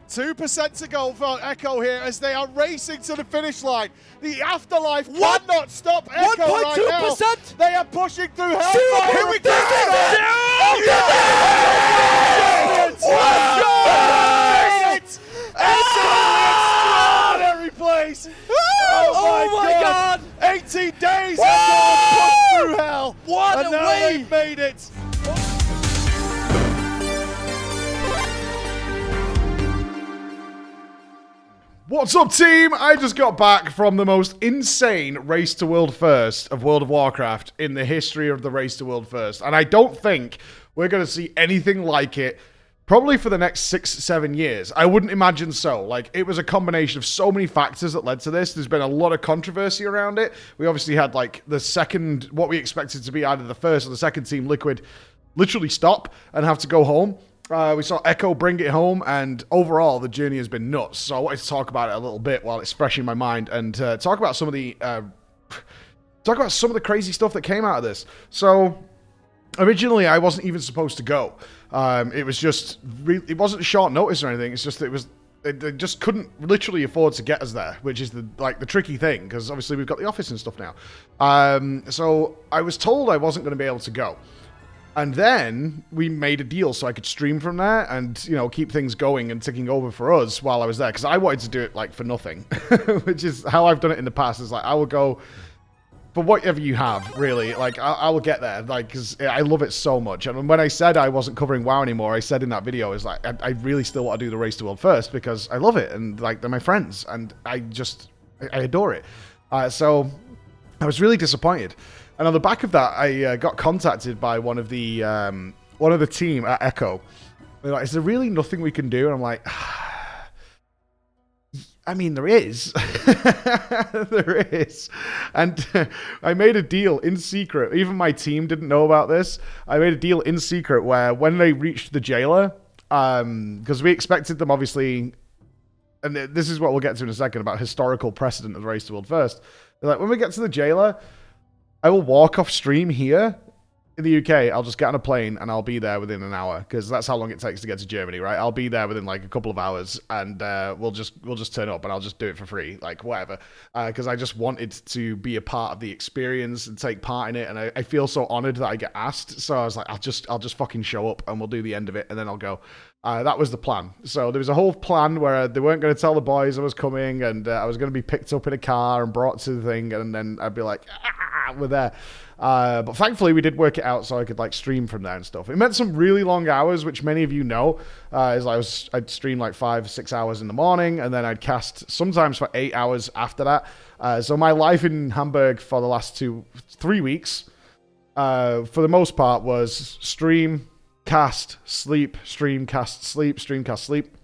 2% to go for Echo here as they are racing to the finish line. The afterlife cannot stop Echo right now. 1.2%. They are pushing through hellfire. Here we go. Extraordinary place. Oh my God. 18 days Echo pushed through hell. What and a now way. they've made it. What's up, team? I just got back from the most insane Race to World First of World of Warcraft in the history of the Race to World First. And I don't think we're going to see anything like it probably for the next 6-7 years. I wouldn't imagine so. Like, it was a combination of so many factors that led to this. There's been a lot of controversy around it. We obviously had, like, the second, what we expected to be either the first or the second team, Liquid, literally stop and have to go home. We saw Echo bring it home, and overall, the journey has been nuts. So I wanted to talk about it a little bit while it's fresh in my mind, and talk about some of the crazy stuff that came out of this. So originally, I wasn't even supposed to go. It was just it wasn't short notice or anything. It's just that they just couldn't literally afford to get us there, which is the tricky thing, because obviously we've got the office and stuff now. So I was told I wasn't going to be able to go. And then we made a deal so I could stream from there and, you know, keep things going and ticking over for us while I was there. Because I wanted to do it, like, for nothing. Which is how I've done it in the past. Is like, I will go for whatever you have, really. Like, I will get there. Like, because I love it so much. And when I said I wasn't covering WoW anymore, I said in that video, is like, I really still want to do the Race to World First because I love it. And, like, they're my friends. And I adore it. So I was really disappointed. And on the back of that, I got contacted by one of the team at Echo. They're like, "Is there really nothing we can do?" And I'm like, "I mean, there is, there is." And I made a deal in secret. Even my team didn't know about this. I made a deal in secret where when they reached the jailer, because we expected them, obviously, and this is what we'll get to in a second about historical precedent of the Race to World First. They're like, when we get to the jailer, I will walk off stream here in the UK. I'll just get on a plane and I'll be there within an hour, because that's how long it takes to get to Germany, right? I'll be there within like a couple of hours, and we'll just turn up and I'll just do it for free, like whatever. Because I just wanted to be a part of the experience and take part in it, and I feel so honored that I get asked. So I was like, I'll just fucking show up and we'll do the end of it and then I'll go. That was the plan. So there was a whole plan where they weren't going to tell the boys I was coming, and I was going to be picked up in a car and brought to the thing, and then I'd be like, we're there. But thankfully we did work it out so I could like stream from there and stuff. It meant some really long hours, which many of you know, I'd stream like 5-6 hours in the morning, and then I'd cast sometimes for 8 hours after that. So my life in Hamburg for the last 3 weeks, for the most part, was stream, cast, sleep, stream, cast, sleep, stream, cast, sleep.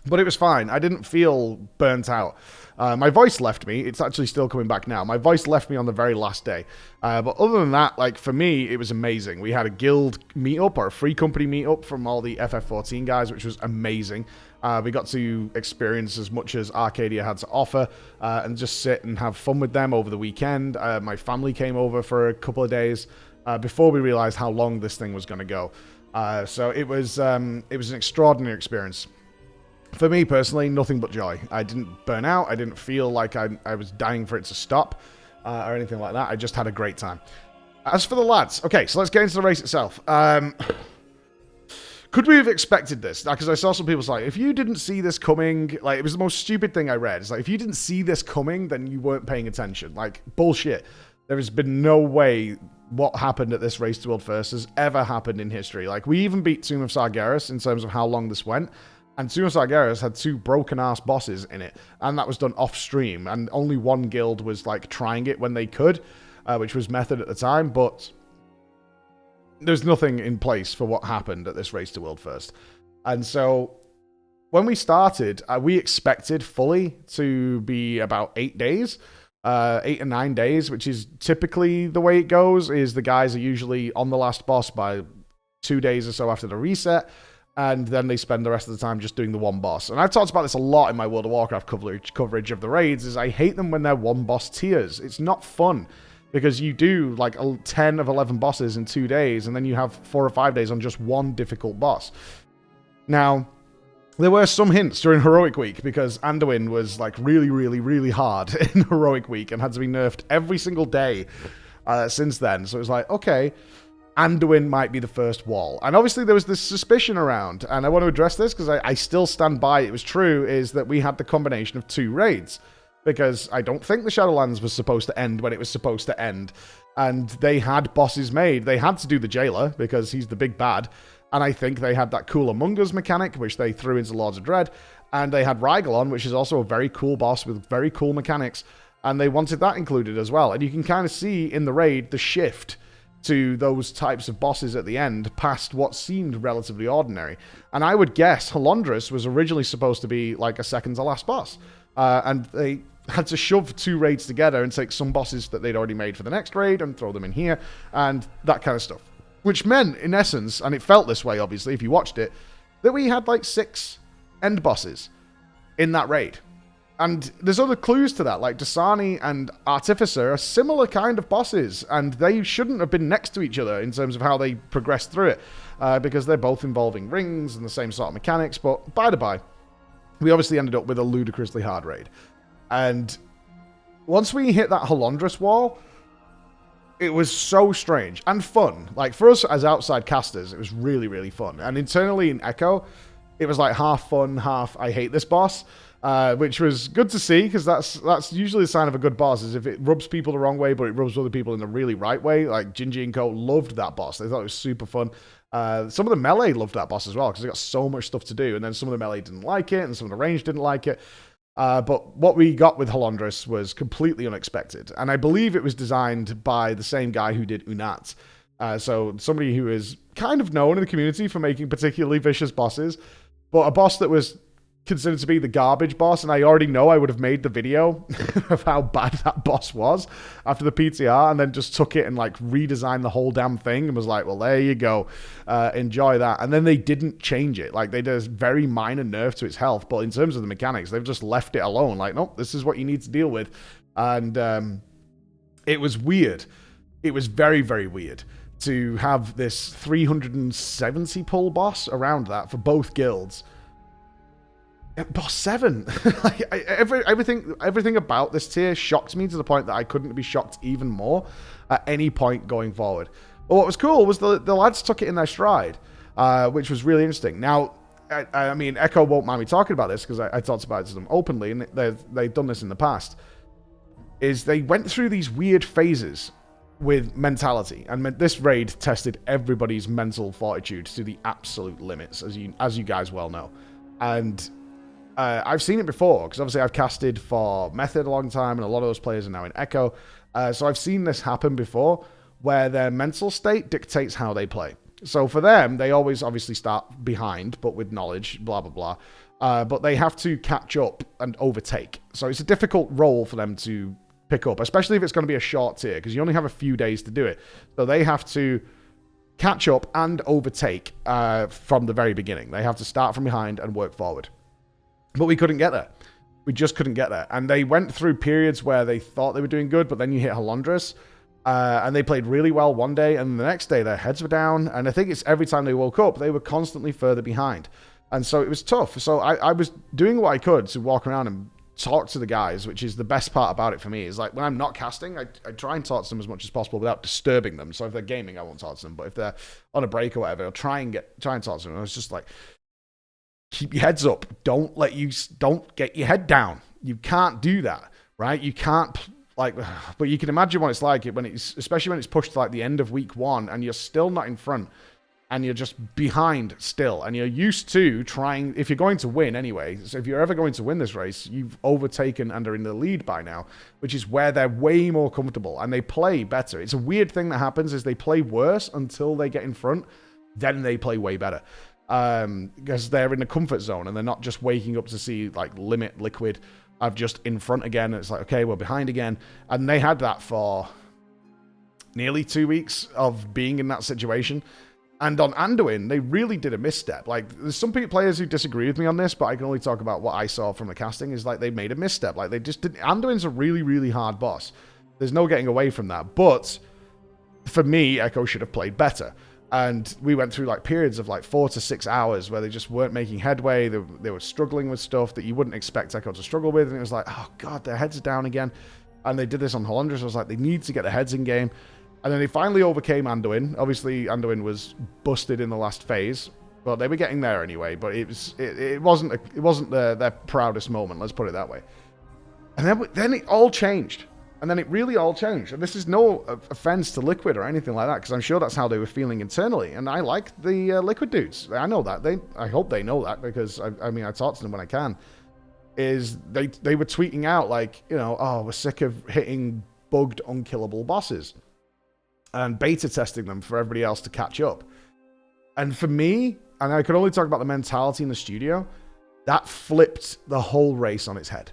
But it was fine. I didn't feel burnt out. My voice left me. It's actually still coming back now. My voice left me on the very last day. But other than that, like, for me, it was amazing. We had a guild meetup, or a free company meetup from all the FF14 guys, which was amazing. We got to experience as much as Arcadia had to offer, and just sit and have fun with them over the weekend. My family came over for a couple of days before we realized how long this thing was going to go. So it was an extraordinary experience. For me personally, nothing but joy. I didn't burn out. I didn't feel like I was dying for it to stop or anything like that. I just had a great time. As for the lads, okay, so let's get into the race itself. Could we have expected this? Because I saw some people say, if you didn't see this coming, like, it was the most stupid thing I read. It's like, if you didn't see this coming, then you weren't paying attention. Like, bullshit. There has been no way what happened at this Race to World First has ever happened in history. Like, we even beat Tomb of Sargeras in terms of how long this went. And Tomb of Sargeras had 2 broken-ass bosses in it. And that was done off-stream. And only one guild was, like, trying it when they could, which was Method at the time. But there's nothing in place for what happened at this Race to World First. And so when we started, we expected fully to be about 8 days. 8 or 9 days, which is typically the way it goes, is the guys are usually on the last boss by 2 days or so after the reset, and then they spend the rest of the time just doing the one boss. And I've talked about this a lot in my World of Warcraft coverage of the raids, is I hate them when they're one boss tiers. It's not fun, because you do like 10 of 11 bosses in 2 days, and then you have 4 or 5 days on just one difficult boss. Now, There were some hints during Heroic Week because Anduin was like really, really, really hard in Heroic Week and had to be nerfed every single day since then. So it was like, okay, Anduin might be the first wall. And obviously there was this suspicion around, and I want to address this because I still stand by it was true, is that we had the combination of 2 raids. Because I don't think the Shadowlands was supposed to end when it was supposed to end. And they had bosses made. They had to do the Jailer because he's the big bad. And I think they had that cool Among Us mechanic, which they threw into Lords of Dread. And they had Rygalon, which is also a very cool boss with very cool mechanics. And they wanted that included as well. And you can kind of see in the raid the shift to those types of bosses at the end past what seemed relatively ordinary. And I would guess Hollondras was originally supposed to be like a second to last boss. And they had to shove 2 raids together and take some bosses that they'd already made for the next raid and throw them in here and that kind of stuff. Which meant, in essence, and it felt this way, obviously, if you watched it, that we had like 6 end bosses in that raid. And there's other clues to that, like Dasani and Artificer are similar kind of bosses, and they shouldn't have been next to each other in terms of how they progressed through it, because they're both involving rings and the same sort of mechanics, but by the by, we obviously ended up with a ludicrously hard raid. And once we hit that Hollondras wall, it was so strange and fun. Like, for us as outside casters, it was really, really fun. And internally in Echo, it was like half fun, half I hate this boss, which was good to see, because that's usually a sign of a good boss, is if it rubs people the wrong way, but it rubs other people in the really right way. Like, Gingy and Co. loved that boss. They thought it was super fun. Some of the melee loved that boss as well, because they got so much stuff to do, and then some of the melee didn't like it, and some of the range didn't like it. But what we got with Hollondras was completely unexpected. And I believe it was designed by the same guy who did Unat. So somebody who is kind of known in the community for making particularly vicious bosses. But a boss that was considered to be the garbage boss, and I already know I would have made the video of how bad that boss was after the PTR, and then just took it and like redesigned the whole damn thing and was like, well, there you go, enjoy that. And then they didn't change it. Like, they did a very minor nerf to its health, but in terms of the mechanics, they've just left it alone. Like, nope, this is what you need to deal with. And it was weird. It was very, very weird to have this 370 pull boss around that for both guilds. Boss 7. Like, everything about this tier shocked me to the point that I couldn't be shocked even more at any point going forward. But what was cool was the lads took it in their stride, which was really interesting. Now, I mean, Echo won't mind me talking about this because I talked about it to them openly, and they've done this in the past, is they went through these weird phases with mentality, and this raid tested everybody's mental fortitude to the absolute limits, as you guys well know. And I've seen it before, because obviously I've casted for Method a long time, and a lot of those players are now in Echo. So I've seen this happen before, where their mental state dictates how they play. So for them, they always obviously start behind, but with knowledge, blah, blah, blah. But they have to catch up and overtake. So it's a difficult role for them to pick up, especially if it's going to be a short tier, because you only have a few days to do it. So they have to catch up and overtake from the very beginning. They have to start from behind and work forward. But we couldn't get there. We just couldn't get there. And they went through periods where they thought they were doing good, but then you hit Hollondras, and they played really well one day, and the next day their heads were down. And I think it's every time they woke up, they were constantly further behind. And so it was tough. So I was doing what I could to walk around and talk to the guys, which is the best part about it for me. Is like, when I'm not casting, I try and talk to them as much as possible without disturbing them. So if they're gaming, I won't talk to them. But if they're on a break or whatever, I'll try and talk to them. And I was just like, keep your heads up. Don't get your head down. You can't do that, right? You can't, like, but you can imagine what it's like especially when it's pushed to like the end of week 1 and you're still not in front and you're just behind still. And you're used to trying, if you're going to win anyway, so if you're ever going to win this race, you've overtaken and are in the lead by now, which is where they're way more comfortable and they play better. It's a weird thing that happens is they play worse until they get in front, then they play way better. Because they're in the comfort zone and they're not just waking up to see like Limit Liquid I've just in front again, and it's like, okay, we're behind again. And they had that for nearly 2 weeks of being in that situation. And on Anduin, they really did a misstep. Like, there's some players who disagree with me on this, but I can only talk about what I saw from the casting, is like they made a misstep. Like, they just didn't. Anduin's a really, really hard boss. There's no getting away from that. But for me, Echo should have played better. And we went through like periods of like 4 to 6 hours where they just weren't making headway. They were struggling with stuff that you wouldn't expect Echo to struggle with. And it was like, oh God, their heads are down again. And they did this on Hollondras. I was like, they need to get their heads in game. And then they finally overcame Anduin. Obviously, Anduin was busted in the last phase. But they were getting there anyway. But it wasn't their proudest moment, let's put it that way. And then it all changed. And then it really all changed. And this is no offense to Liquid or anything like that, because I'm sure that's how they were feeling internally. And I like the Liquid dudes. I know that. I hope they know that, because, I mean, I talk to them when I can. Is they were tweeting out, like, you know, oh, we're sick of hitting bugged, unkillable bosses. And beta testing them for everybody else to catch up. And for me, and I could only talk about the mentality in the studio, that flipped the whole race on its head.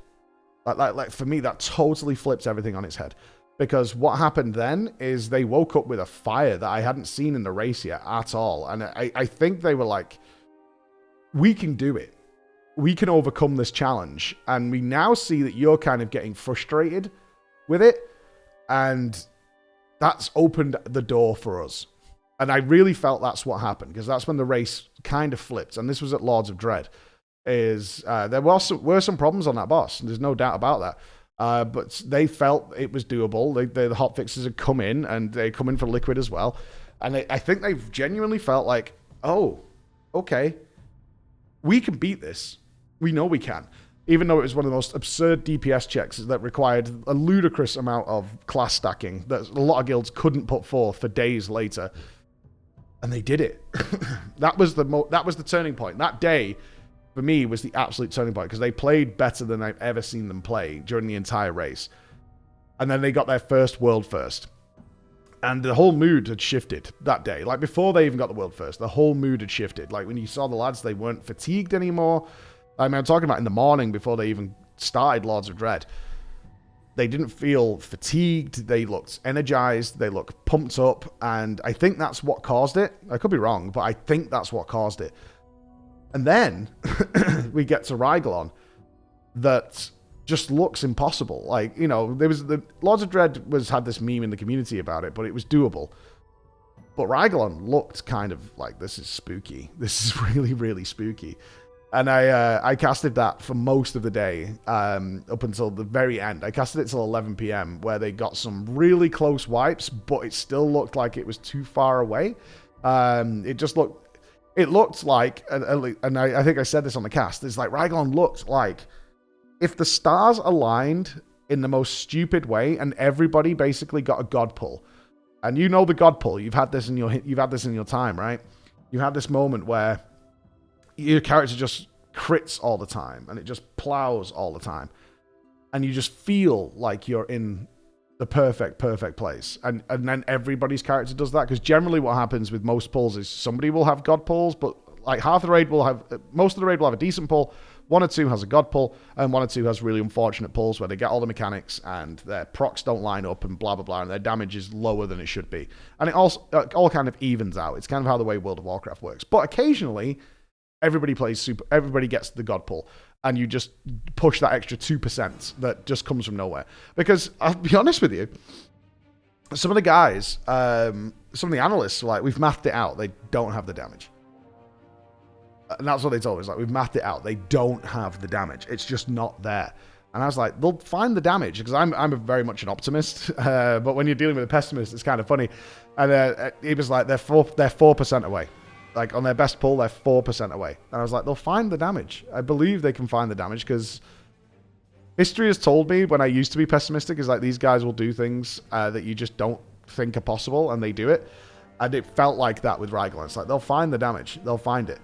Like for me, that totally flips everything on its head. Because what happened then is they woke up with a fire that I hadn't seen in the race yet at all. And I think they were like, we can do it. We can overcome this challenge. And we now see that you're kind of getting frustrated with it. And that's opened the door for us. And I really felt that's what happened, because that's when the race kind of flipped. And this was at Lords of Dread. There were some problems on that boss. There's no doubt about that. But they felt it was doable. The hot fixes had come in, and they come in for Liquid as well. And I think they've genuinely felt like, oh, okay, we can beat this. We know we can. Even though it was one of the most absurd DPS checks that required a ludicrous amount of class stacking that a lot of guilds couldn't put forth for days later. And they did it. That was the turning point. That day, for me, was the absolute turning point, because they played better than I've ever seen them play during the entire race. And then they got their first world first. And the whole mood had shifted that day. Like, before they even got the world first, the whole mood had shifted. Like, when you saw the lads, they weren't fatigued anymore. I mean, I'm talking about in the morning before they even started Lords of Dread. They didn't feel fatigued. They looked energized. They looked pumped up. And I think that's what caused it. I could be wrong, but I think that's what caused it. And then we get to Rygalon that just looks impossible. Like, you know, there was the Lords of Dread had this meme in the community about it, but it was doable. But Rygalon looked kind of like, this is spooky. This is really, really spooky. And I casted that for most of the day, up until the very end. I casted it till 11 p.m. where they got some really close wipes, but it still looked like it was too far away. It looked like, and I think I said this on the cast, it's like Rygalon looked like if the stars aligned in the most stupid way and everybody basically got a god pull. And you know the god pull, you've had this in your time, right? You had this moment where your character just crits all the time and it just plows all the time. And you just feel like you're in the perfect place. And then everybody's character does that, because generally what happens with most pulls is somebody will have god pulls, but like most of the raid will have a decent pull. 1 or 2 has a god pull, and 1 or 2 has really unfortunate pulls where they get all the mechanics and their procs don't line up and blah blah blah, and their damage is lower than it should be. And it all kind of evens out. It's kind of how the way World of Warcraft works. But occasionally everybody gets the god pull, and you just push that extra 2% that just comes from nowhere. Because I'll be honest with you, some of the guys, some of the analysts were like, we've mathed it out. They don't have the damage. And that's what they told me. It's like, we've mathed it out. They don't have the damage. It's just not there. And I was like, they'll find the damage, because I'm very much an optimist. But when you're dealing with a pessimist, it's kind of funny. And he was like, they're 4% away. Like, on their best pull, they're 4% away. And I was like, they'll find the damage. I believe they can find the damage, because history has told me, when I used to be pessimistic, is like, these guys will do things that you just don't think are possible, and they do it. And it felt like that with Rygalon. It's like, they'll find the damage. They'll find it.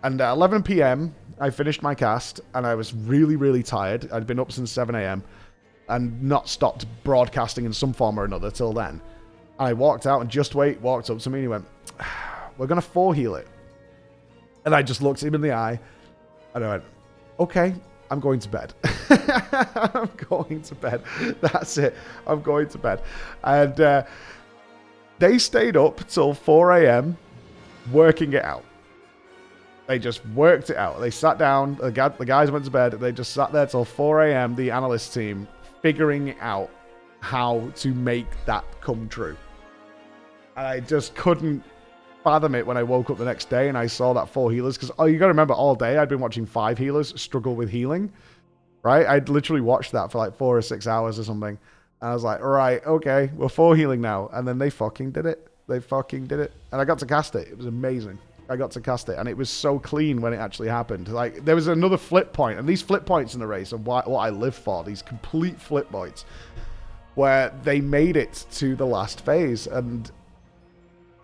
And at 11 p.m., I finished my cast, and I was really, really tired. I'd been up since 7 a.m. and not stopped broadcasting in some form or another till then. I walked out, and Just Wait walked up to me, and he went, we're going to 4-heal it. And I just looked him in the eye, and I went, okay, I'm going to bed. I'm going to bed. That's it. I'm going to bed. And they stayed up till 4 a.m. working it out. They just worked it out. They sat down. The guys went to bed. They just sat there till 4 a.m., the analyst team, figuring out how to make that come true. And I just couldn't fathom it when I woke up the next day and I saw that 4 healers. Because you got to remember, all day I'd been watching 5 healers struggle with healing. Right? I'd literally watched that for like 4 or 6 hours or something. And I was like, all right, okay, we're 4 healing now. And then they fucking did it. They fucking did it. And I got to cast it. It was amazing. I got to cast it. And it was so clean when it actually happened. Like, there was another flip point. And these flip points in the race are what I live for. These complete flip points. Where they made it to the last phase. And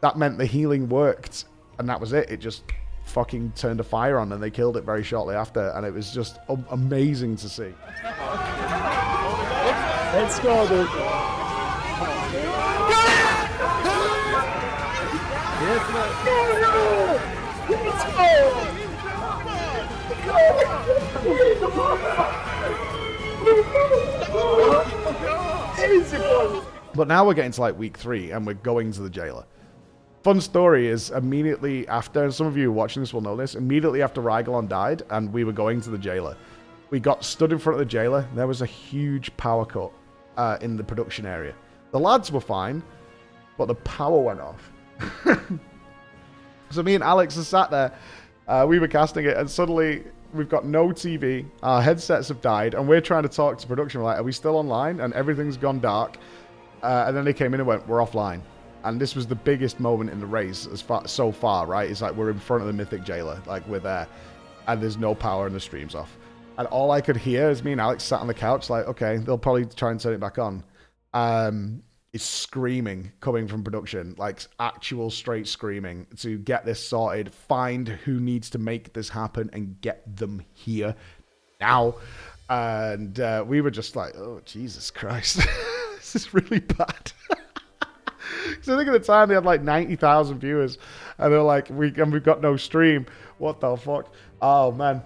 that meant the healing worked. And that was it. It just fucking turned a fire on. And they killed it very shortly after. And it was just amazing to see. Let's go, dude. But now we're getting to like week 3 and we're going to the jailer. Fun story is immediately after, and some of you watching this will know this, immediately after Rygalon died and we were going to the jailer, we got stood in front of the jailer. There was a huge power cut in the production area. The lads were fine, but the power went off. So me and Alex are sat there. We were casting it, and suddenly we've got no TV. Our headsets have died, and we're trying to talk to production. We're like, are we still online? And everything's gone dark. And then they came in and went, we're offline. And this was the biggest moment in the race so far, right? It's like we're in front of the Mythic Jailer. Like, we're there. And there's no power and the stream's off. And all I could hear is me and Alex sat on the couch like, okay, they'll probably try and turn it back on. It's screaming coming from production, like actual straight screaming to get this sorted, find who needs to make this happen and get them here now. And we were just like, oh, Jesus Christ. This is really bad. So I think at the time they had like 90,000 viewers and they're like, we've got no stream. What the fuck? Oh, man.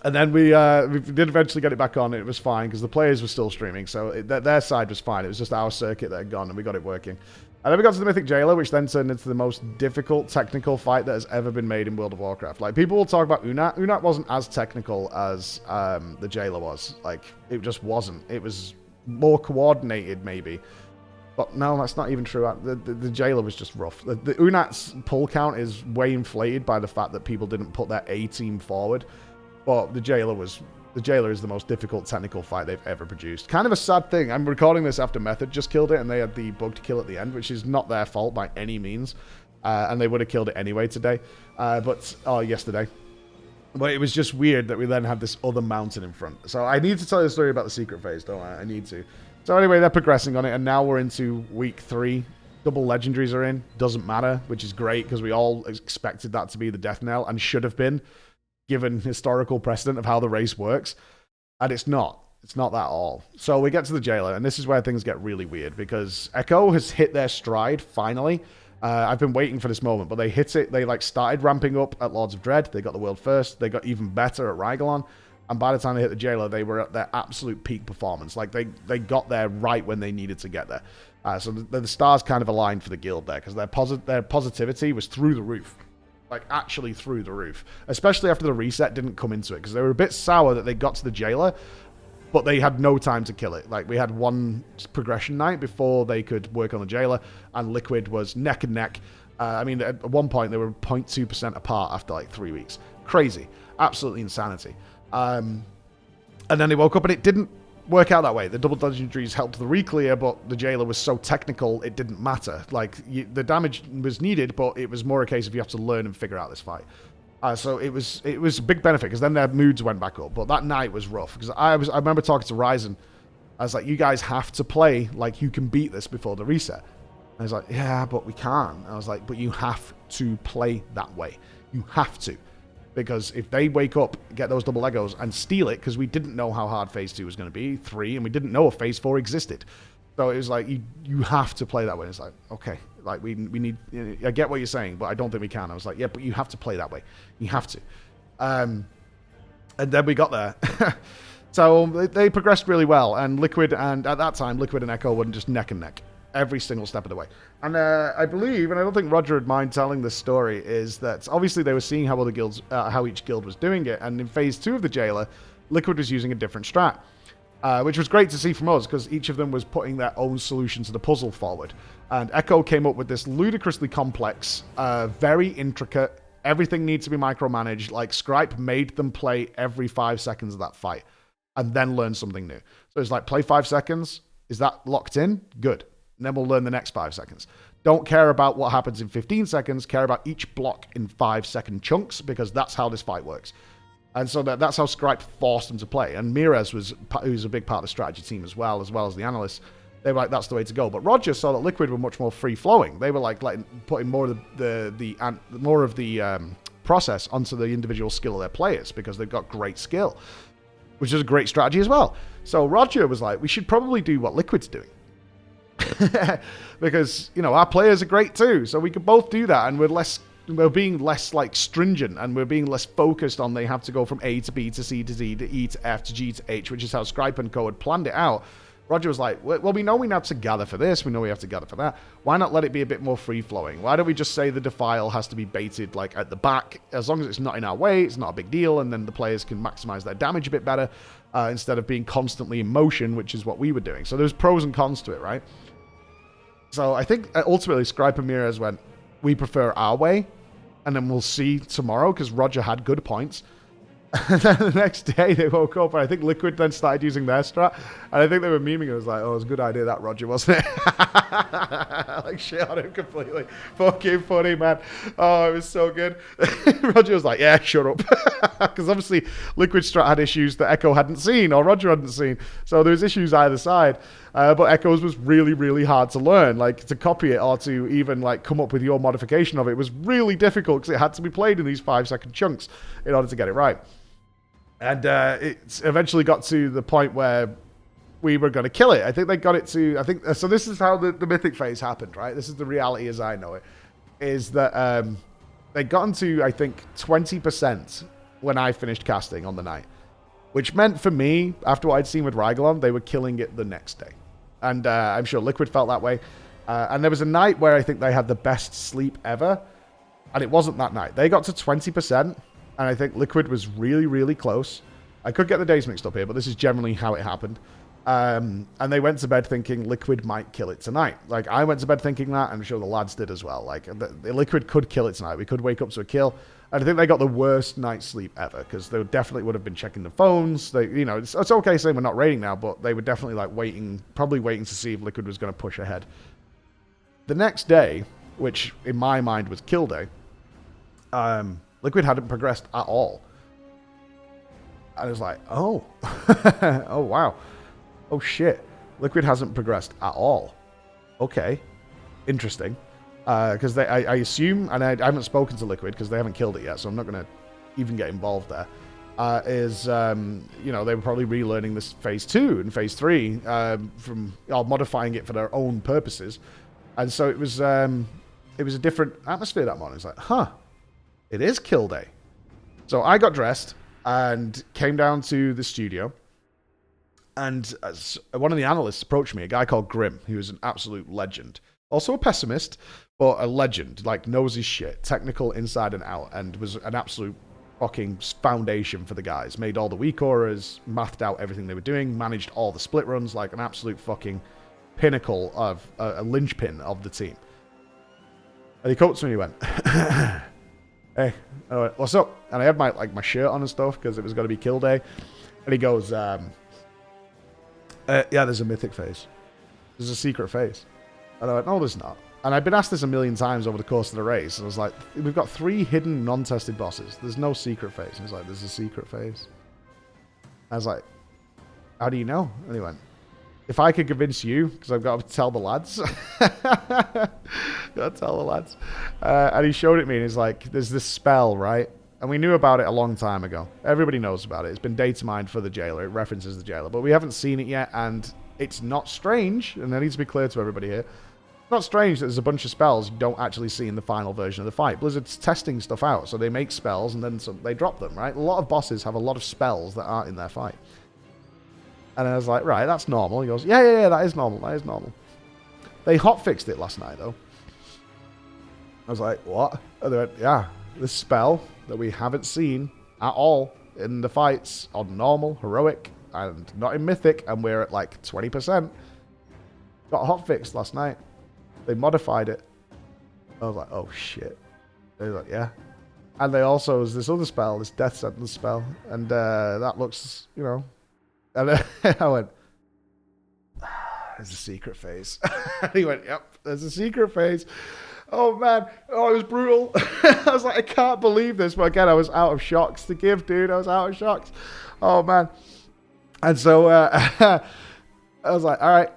And then we did eventually get it back on. And it was fine because the players were still streaming. So their side was fine. It was just our circuit that had gone and we got it working. And then we got to the Mythic Jailer, which then turned into the most difficult technical fight that has ever been made in World of Warcraft. Like, people will talk about Unat. Unat wasn't as technical as the Jailer was. Like, it just wasn't. It was more coordinated, maybe. But no, that's not even true. The Jailer was just rough. The Unat's pull count is way inflated by the fact that people didn't put their A team forward. But the Jailer is the most difficult technical fight they've ever produced. Kind of a sad thing. I'm recording this after Method just killed it, and they had the bugged kill at the end, which is not their fault by any means. And they would have killed it anyway today. Yesterday. But it was just weird that we then had this other mountain in front. So I need to tell you a story about the secret phase, don't I? I need to. So anyway, they're progressing on it, and now we're into week 3. Double legendaries are in. Doesn't matter, which is great, because we all expected that to be the death knell, and should have been, given historical precedent of how the race works. And it's not. It's not that at all. So we get to the Jailer, and this is where things get really weird, because Echo has hit their stride, finally. I've been waiting for this moment, but they hit it. They started ramping up at Lords of Dread. They got the world first. They got even better at Rygalon. And by the time they hit the Jailer, they were at their absolute peak performance. Like, they got there right when they needed to get there. So the stars kind of aligned for the guild there, because their positivity was through the roof. Like, actually through the roof. Especially after the reset didn't come into it, because they were a bit sour that they got to the Jailer, but they had no time to kill it. Like, we had one progression night before they could work on the Jailer, and Liquid was neck and neck. At one point, they were 0.2% apart after, like, 3 weeks. Crazy. Absolutely insanity. And then they woke up, and it didn't work out that way. The double legendaries helped the reclear, but the Jailer was so technical, it didn't matter. Like, the damage was needed, but it was more a case of you have to learn and figure out this fight. So it was a big benefit, because then their moods went back up. But that night was rough, because I remember talking to Ryzen. I was like, you guys have to play like you can beat this before the reset. And I was like, yeah, but we can't. I was like, but you have to play that way. You have to. Because if they wake up, get those double Legos, and steal it, because we didn't know how hard Phase 2 was going to be, 3, and we didn't know if Phase 4 existed. So it was like, you have to play that way. It's like, okay, like we need, I get what you're saying, but I don't think we can. I was like, yeah, but you have to play that way. You have to. And then we got there. So they progressed really well, and Liquid, and at that time, Liquid and Echo were just neck and neck. Every single step of the way. And I believe, and I don't think Roger would mind telling this story, is that obviously they were seeing how other guilds, how each guild was doing it, and in Phase 2 of the Jailer, Liquid was using a different strat. which was great to see from us because each of them was putting their own solution to the puzzle forward. And Echo came up with this ludicrously complex, very intricate, everything needs to be micromanaged. Like, Scripe made them play every 5 seconds of that fight and then learn something new. So it's like, play 5 seconds. Is that locked in? Good. And then we'll learn the next 5 seconds. Don't care about what happens in 15 seconds. Care about each block in 5-second chunks because that's how this fight works. And so that's how Scripe forced them to play. And Mirez who's a big part of the strategy team as well as the analysts. They were like, that's the way to go. But Roger saw that Liquid were much more free-flowing. They were like putting more of the process onto the individual skill of their players because they've got great skill, which is a great strategy as well. So Roger was like, we should probably do what Liquid's doing. Because, our players are great too. So we could both do that, and we're being less like stringent, and we're being less focused on they have to go from A to B to C to Z to E to F to G to H, which is how Scripe & Co. had planned it out. Roger was like, well, we know we have to gather for this. We know we have to gather for that. Why not let it be a bit more free-flowing? Why don't we just say the Defile has to be baited like at the back? As long as it's not in our way, it's not a big deal, and then the players can maximize their damage a bit better instead of being constantly in motion, which is what we were doing. So there's pros and cons to it, right? So I think ultimately Scripe and Mirez went, we prefer our way, and then we'll see tomorrow, because Roger had good points. And then the next day they woke up, and I think Liquid then started using their strat, and I think they were memeing. It was like, oh, it was a good idea that, Roger, wasn't it? Like, shit on him completely. Fucking funny, man. Oh, it was so good. Roger was like, yeah, shut up. Because obviously Liquid strat had issues that Echo hadn't seen or Roger hadn't seen, so there was issues either side. But Echo's was really, really hard to learn. Like, to copy it or to even like come up with your modification of it was really difficult because it had to be played in these 5-second chunks in order to get it right. And it eventually got to the point where we were going to kill it. I think they got it to, so this is how the mythic phase happened, right? This is the reality as I know it, is that they got into, I think, 20% when I finished casting on the night, which meant for me, after what I'd seen with Rygalon, they were killing it the next day. And I'm sure Liquid felt that way. And there was a night where I think they had the best sleep ever, and it wasn't that night. They got to 20%. And I think Liquid was really, really close. I could get the days mixed up here, but this is generally how it happened. And they went to bed thinking Liquid might kill it tonight. Like, I went to bed thinking that, and I'm sure the lads did as well. Like, the Liquid could kill it tonight. We could wake up to a kill. And I think they got the worst night's sleep ever, because they definitely would have been checking the phones. They, it's okay saying we're not raiding now, but they were definitely like probably waiting to see if Liquid was going to push ahead. The next day, which in my mind was kill day, Liquid hadn't progressed at all. I was like, oh. Oh, wow. Oh, shit. Liquid hasn't progressed at all. Okay. Interesting. Because I assume, and I haven't spoken to Liquid because they haven't killed it yet, so I'm not going to even get involved there, they were probably relearning this phase 2 and phase 3 modifying it for their own purposes. And so it was a different atmosphere that morning. It's like, huh. It is kill day. So I got dressed and came down to the studio. And one of the analysts approached me, a guy called Grim, who was an absolute legend. Also a pessimist, but a legend. Like, knows his shit. Technical inside and out. And was an absolute fucking foundation for the guys. Made all the weak auras, mathed out everything they were doing, managed all the split runs, like an absolute fucking pinnacle of a linchpin of the team. And he comes to me and he went... Hey, what's up? And I had my shirt on and stuff because it was going to be kill day. And he goes, yeah, there's a mythic phase. There's a secret phase. And I went, no, there's not. And I've been asked this a million times over the course of the race. And I was like, we've got 3 hidden, non-tested bosses. There's no secret phase. And he was like, there's a secret phase. I was like, how do you know? And he went, if I could convince you, because I've got to tell the lads. Got to tell the lads. And he showed it me, and he's like, there's this spell, right? And we knew about it a long time ago. Everybody knows about it. It's been data mined for the jailer. It references the jailer. But we haven't seen it yet, and it's not strange, and that needs to be clear to everybody here. It's not strange that there's a bunch of spells you don't actually see in the final version of the fight. Blizzard's testing stuff out, so they make spells, and then they drop them, right? A lot of bosses have a lot of spells that aren't in their fight. And I was like, right, that's normal. He goes, yeah, that is normal. That is normal. They hotfixed it last night, though. I was like, what? And they went, yeah, this spell that we haven't seen at all in the fights on normal, heroic, and not in Mythic, and we're at like 20%. Got a hotfix last night. They modified it. I was like, oh shit. They were like, yeah. And they also, there's this other spell, this Death Sentence spell, and that looks, you know. And I went, there's a secret phase. And he went, yep, there's a secret phase. Oh man, oh, it was brutal. I was like, I can't believe this. But again, I was out of shocks to give, dude. I was out of shocks. Oh man. And so I was like, all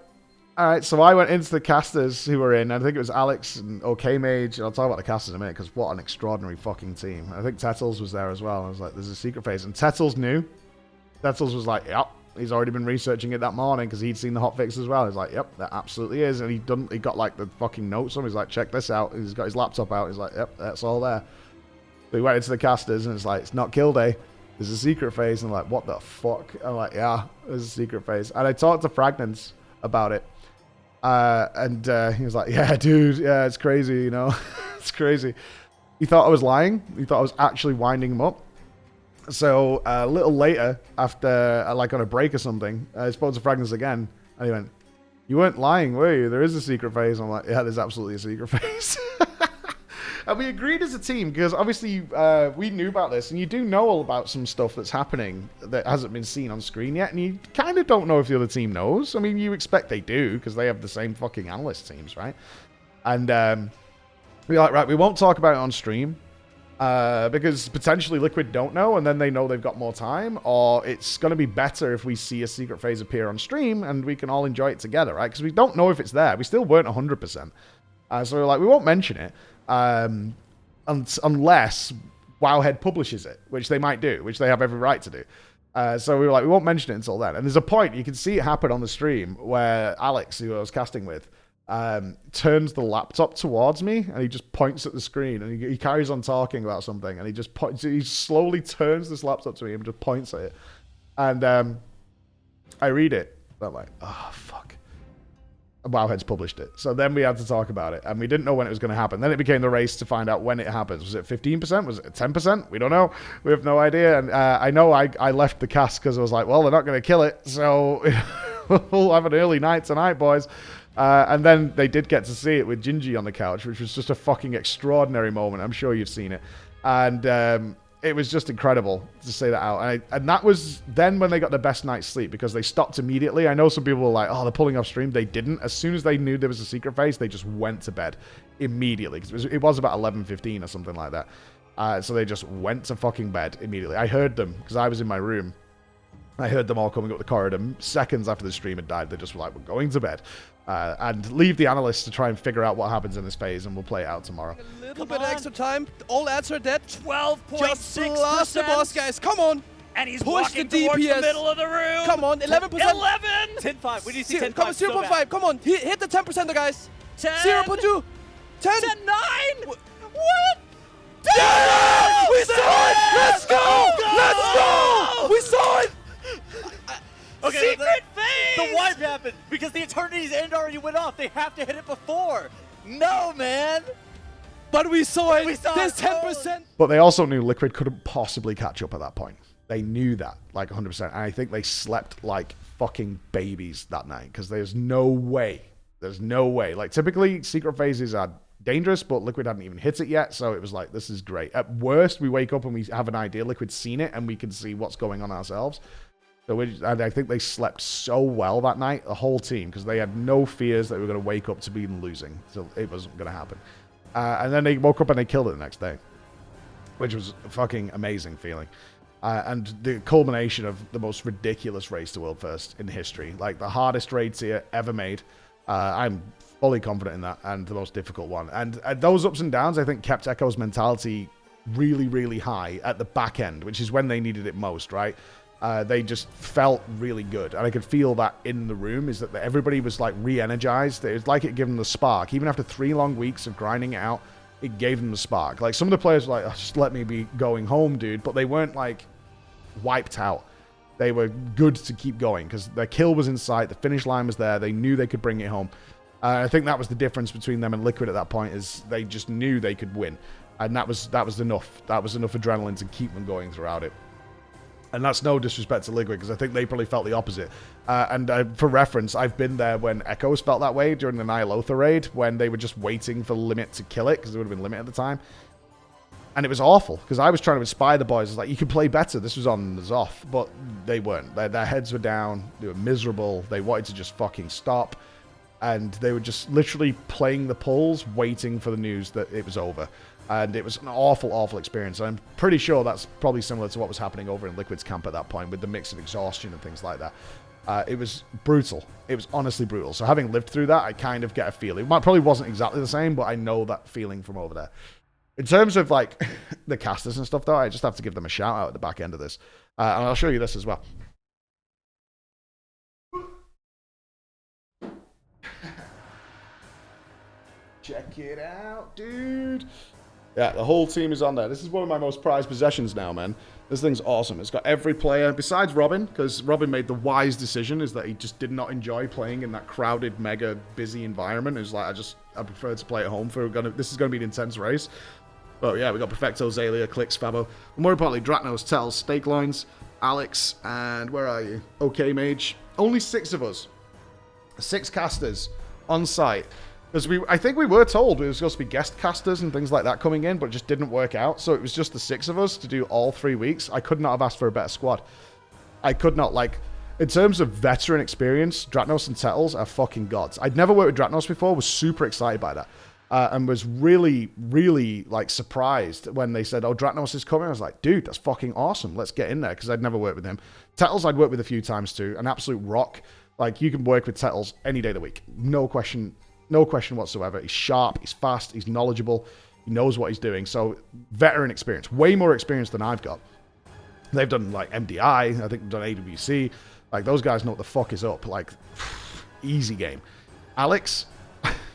right. So I went into the casters who were in. I think it was Alex and OK Mage. And I'll talk about the casters in a minute because what an extraordinary fucking team. I think Tettles was there as well. I was like, there's a secret phase. And Tettles knew. Tettles was like, yep. He's already been researching it that morning because he'd seen the hotfix as well. He's like, yep, that absolutely is. And he got like the fucking notes on. He's like, check this out. He's got his laptop out. He's like, yep, that's all there. So he went into the casters and it's like, it's not kill day. There's a secret phase. And I'm like, what the fuck? I'm like, yeah, there's a secret phase. And I talked to Fragnance about it. And he was like, yeah, dude, yeah, it's crazy, you know. It's crazy. He thought I was lying. He thought I was actually winding him up. So a little later, after like on a break or something, I spoke to Fragnance again, and he went, "You weren't lying, were you? There is a secret phase." I'm like, "Yeah, there's absolutely a secret phase." And we agreed as a team because obviously we knew about this, and you do know all about some stuff that's happening that hasn't been seen on screen yet, and you kind of don't know if the other team knows. I mean, you expect they do because they have the same fucking analyst teams, right? And we're like, right, we won't talk about it on stream. Because potentially Liquid don't know, and then they know they've got more time, or it's going to be better if we see a secret phase appear on stream and we can all enjoy it together, right? Because we don't know if it's there. We still weren't 100%. So we're like, we won't mention it unless Wowhead publishes it, which they might do, which they have every right to do. So we were like, we won't mention it until then. And there's a point, you can see it happen on the stream, where Alex, who I was casting with, turns the laptop towards me and he just points at the screen and he carries on talking about something and he just he slowly turns this laptop to me and just points at it. And I read it. I'm like, oh, fuck. Wowhead's published it. So then we had to talk about it and we didn't know when it was going to happen. Then it became the race to find out when it happens. Was it 15%? Was it 10%? We don't know. We have no idea. And I know I left the cast because I was like, well, they're not going to kill it. So we'll have an early night tonight, boys. And then they did get to see it with Gingy on the couch, which was just a fucking extraordinary moment. I'm sure you've seen it. And it was just incredible to say that out. And that was then when they got the best night's sleep because they stopped immediately. I know some people were like, oh, they're pulling off stream. They didn't. As soon as they knew there was a secret phase, they just went to bed immediately. Because it was about 11:15 or something like that. So they just went to fucking bed immediately. I heard them because I was in my room. I heard them all coming up the corridor. Seconds after the stream had died, they just were like, we're going to bed. And leave the analysts to try and figure out what happens in this phase, and we'll play it out tomorrow. A little bit extra time. All ads are dead. 12.6%. Just blast the boss, guys. Come on. And he's Push walking the towards DPS. the middle of the room. Come on, 11%. 11. 10-5. We need to see 10-5. Come on, 0.5. Come on, hit the 10%, guys. 10. 0.2. 10. 10, 9. What? Yeah! We saw it! Let's go! Go! Let's go! We saw it! Okay, Secret phase. the wipe happened because the Eternity's End already went off. They have to hit it before. No, man. But we saw it. We saw There's it. 10%. But they also knew Liquid couldn't possibly catch up at that point. They knew that, like 100%. And I think they slept like fucking babies that night because there's no way. There's no way. Like, typically, secret phases are dangerous, but Liquid hadn't even hit it yet, so it was like, this is great. At worst, we wake up and we have an idea. Liquid's seen it, and we can see what's going on ourselves. So and I think they slept so well that night, the whole team, because they had no fears that we were going to wake up to be losing. So it wasn't going to happen. And then they woke up and they killed it the next day, which was a fucking amazing feeling. And the culmination of the most ridiculous race to World First in history. Like, the hardest raid tier ever made. I'm fully confident in that, and the most difficult one. And those ups and downs, I think, kept Echo's mentality really, really high at the back end, which is when they needed it most, right? They just felt really good. And I could feel that in the room, is that everybody was like re-energized. It was like it gave them the spark. Even after 3 long weeks of grinding it out, it gave them the spark. Like, some of the players were like, oh, just let me be going home, dude. But they weren't like wiped out. They were good to keep going because their kill was in sight. The finish line was there. They knew they could bring it home. I think that was the difference between them and Liquid at that point, is they just knew they could win. And that was enough. That was enough adrenaline to keep them going throughout it. And that's no disrespect to Liquid, because I think they probably felt the opposite. For reference, I've been there when Echoes felt that way during the Nyalotha raid, when they were just waiting for Limit to kill it, because there would have been Limit at the time. And it was awful, because I was trying to inspire the boys. I was like, you can play better. This was on the Zoth, but they weren't. Their heads were down. They were miserable. They wanted to just fucking stop. And they were just literally playing the pulls, waiting for the news that it was over. And it was an awful, awful experience. I'm pretty sure that's probably similar to what was happening over in Liquid's camp at that point, with the mix of exhaustion and things like that. It was brutal. It was honestly brutal. So having lived through that, I kind of get a feeling. It probably wasn't exactly the same, but I know that feeling from over there. In terms of, like, the casters and stuff, though, I just have to give them a shout-out at the back end of this. And I'll show you this as well. Check it out, dude. Yeah, the whole team is on there. This is one of my most prized possessions now, man. This thing's awesome. It's got every player, besides Robin, because Robin made the wise decision, is that he just did not enjoy playing in that crowded, mega busy environment. It's like, I prefer to play at home. This is going to be an intense race. But yeah, we got Perfecto, Zalia, Clix, Fabo. And more importantly, Dratnos, Tells, Stake Loins, Alex, and where are you? OK Mage. Only 6 of us. 6 casters on site. Because I think we were told it was supposed to be guest casters and things like that coming in, but it just didn't work out. So it was just the 6 of us to do all 3 weeks. I could not have asked for a better squad. I could not, like, in terms of veteran experience, Dratnos and Tettles are fucking gods. I'd never worked with Dratnos before, was super excited by that. And was really, really, like, surprised when they said, oh, Dratnos is coming. I was like, dude, that's fucking awesome. Let's get in there, because I'd never worked with him. Tettles I'd worked with a few times too. An absolute rock. Like, you can work with Tettles any day of the week. No question whatsoever. He's sharp, he's fast, he's knowledgeable, he knows what he's doing. So, veteran experience. Way more experience than I've got. They've done, like, MDI. I think they've done AWC. Like, those guys know what the fuck is up. Like, easy game. Alex,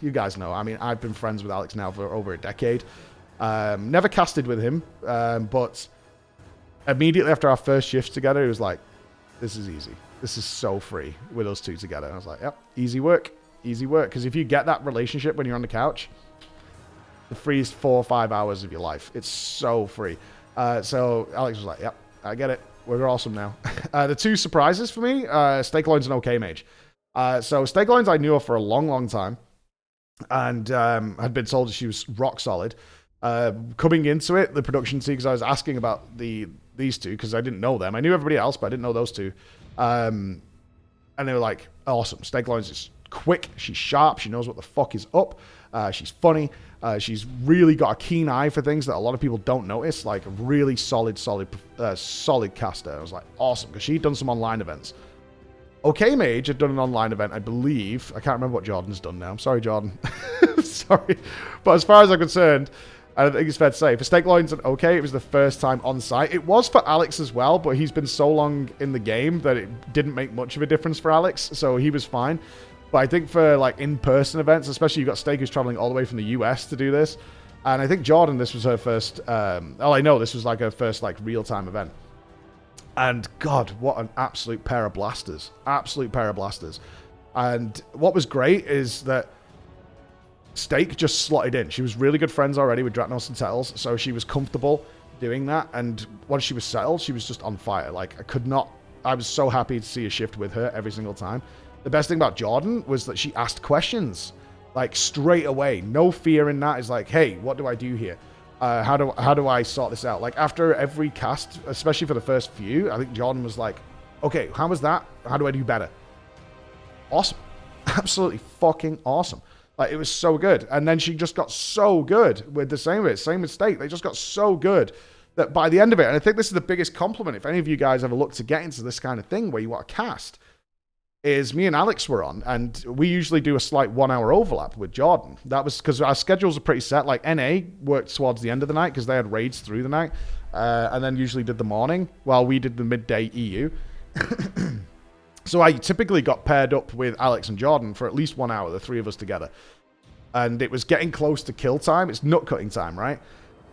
you guys know. I mean, I've been friends with Alex now for over a decade. Never casted with him, but immediately after our first shift together, he was like, this is easy. This is so free with us 2 together. And I was like, yep, easy work. Easy work. Because if you get that relationship when you're on the couch, it frees 4 or 5 hours of your life. It's so free. So Alex was like, yep, I get it. We're awesome now. The 2 surprises for me, Stake Loins and OK Mage. So Stake Loins I knew her for a long, long time. And had been told she was rock solid. Coming into it, the production team, because I was asking about these 2, because I didn't know them. I knew everybody else, but I didn't know those 2. And they were like, awesome. Stake Loins is quick. She's sharp. She knows what the fuck is up. She's funny. She's really got a keen eye for things that a lot of people don't notice. Like, a really solid caster. I was like, awesome, because she'd done some online events. OK Mage had done an online event, I believe. I can't remember what Jordan's done now. I'm sorry, Jordan. Sorry. But as far as I'm concerned, I think it's fair to say, for Stake Loins and OK, it was the first time on site. It was for Alex as well, but he's been so long in the game that it didn't make much of a difference for Alex, so he was fine. But I think for, like, in-person events, especially you've got Stake who's traveling all the way from the US to do this. And I think Jordan, this was her first, this was like her first, like, real-time event. And God, what an absolute pair of blasters. Absolute pair of blasters. And what was great is that Stake just slotted in. She was really good friends already with Dratnos and Tettles, so she was comfortable doing that. And once she was settled, she was just on fire. Like, I was so happy to see a shift with her every single time. The best thing about Jordan was that she asked questions, like, straight away. No fear in that. It's like, hey, what do I do here? How do I sort this out? Like, after every cast, especially for the first few, I think Jordan was like, okay, how was that? How do I do better? Awesome. Absolutely fucking awesome. Like, it was so good. And then she just got so good with the same mistake. They just got so good that by the end of it, and I think this is the biggest compliment, if any of you guys ever look to get into this kind of thing where you want to cast, is me and Alex were on, and we usually do a slight 1 hour overlap with Jordan. That was because our schedules are pretty set. Like, NA worked towards the end of the night because they had raids through the night, and then usually did the morning while we did the midday EU. So I typically got paired up with Alex and Jordan for at least 1 hour, the 3 of us together. And it was getting close to kill time. It's nut cutting time, right?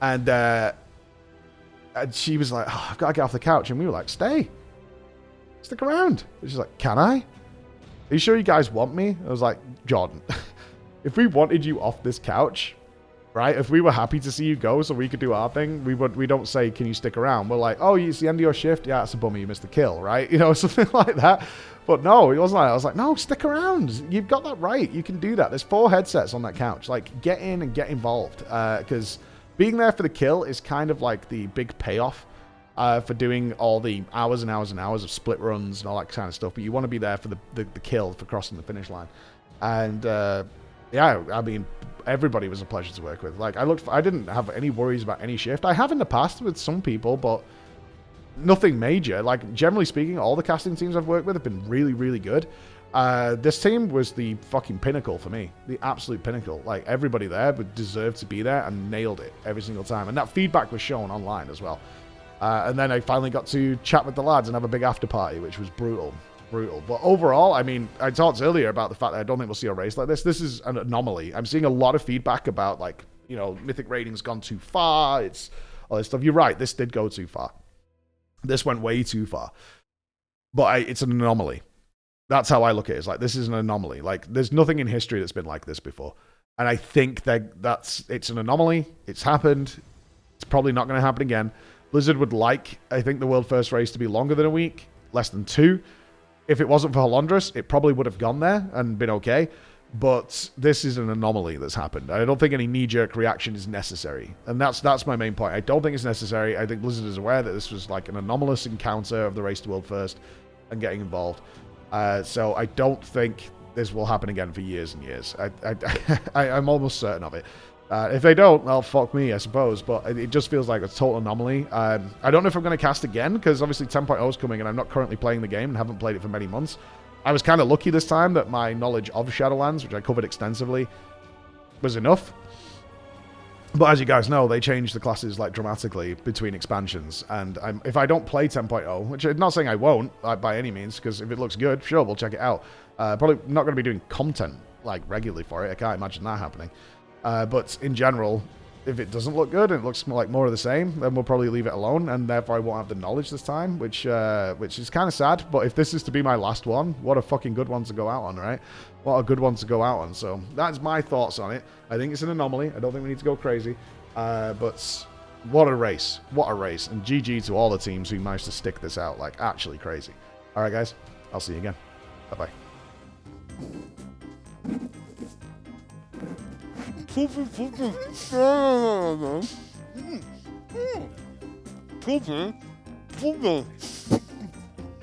And she was like, oh, I've got to get off the couch. And we were like, stay. Stick around. And she's like, can I? Are you sure you guys want me? I was like, Jordan, if we wanted you off this couch, right? If we were happy to see you go so we could do our thing, we don't say, can you stick around? We're like, oh, it's the end of your shift? Yeah, it's a bummer, you missed the kill, right? You know, something like that. But no, it wasn't like, I was like, no, stick around. You've got that right. You can do that. There's 4 headsets on that couch. Like, get in and get involved. Because being there for the kill is kind of like the big payoff for doing all the hours and hours and hours of split runs and all that kind of stuff. But you want to be there for the kill, for crossing the finish line. And yeah, I mean, everybody was a pleasure to work with. Like, I didn't have any worries about any shift. I have in the past with some people, but nothing major. Like, generally speaking, all the casting teams I've worked with have been really, really good. This team was the fucking pinnacle for me. The absolute pinnacle. Like, everybody there would deserve to be there and nailed it every single time. And that feedback was shown online as well. And then I finally got to chat with the lads and have a big after party, which was brutal. But overall, I mean, I talked earlier about the fact that I don't think we'll see a race like this. This is an anomaly. I'm seeing a lot of feedback about, like, you know, Mythic rating's gone too far. It's all this stuff. You're right. This did go too far. This went way too far. But it's an anomaly. That's how I look at it. It's like, this is an anomaly. Like, there's nothing in history that's been like this before. And I think that it's an anomaly. It's happened. It's probably not going to happen again. Blizzard would like, I think, the world first race to be longer than a week, less than 2. If it wasn't for Hollondras, it probably would have gone there and been okay. But this is an anomaly that's happened. I don't think any knee-jerk reaction is necessary. And that's my main point. I don't think it's necessary. I think Blizzard is aware that this was like an anomalous encounter of the race to world first and getting involved. So I don't think this will happen again for years and years. I'm almost certain of it. If they don't, well, fuck me, I suppose. But it just feels like a total anomaly. I don't know if I'm going to cast again, because obviously 10.0 is coming, and I'm not currently playing the game and haven't played it for many months. I was kind of lucky this time that my knowledge of Shadowlands, which I covered extensively, was enough. But as you guys know, they changed the classes like dramatically between expansions. And if I don't play 10.0, which I'm not saying I won't by any means, because if it looks good, sure, we'll check it out. Probably not going to be doing content like regularly for it. I can't imagine that happening. But in general, if it doesn't look good and it looks like more of the same, then we'll probably leave it alone, and therefore I won't have the knowledge this time, which is kind of sad. But if this is to be my last one, what a fucking good one to go out on, right? What a good one to go out on. So that's my thoughts on it. I think it's an anomaly. I don't think we need to go crazy. But what a race. What a race. And GG to all the teams who managed to stick this out. Like, actually crazy. All right, guys. I'll see you again. Bye-bye. Poopy.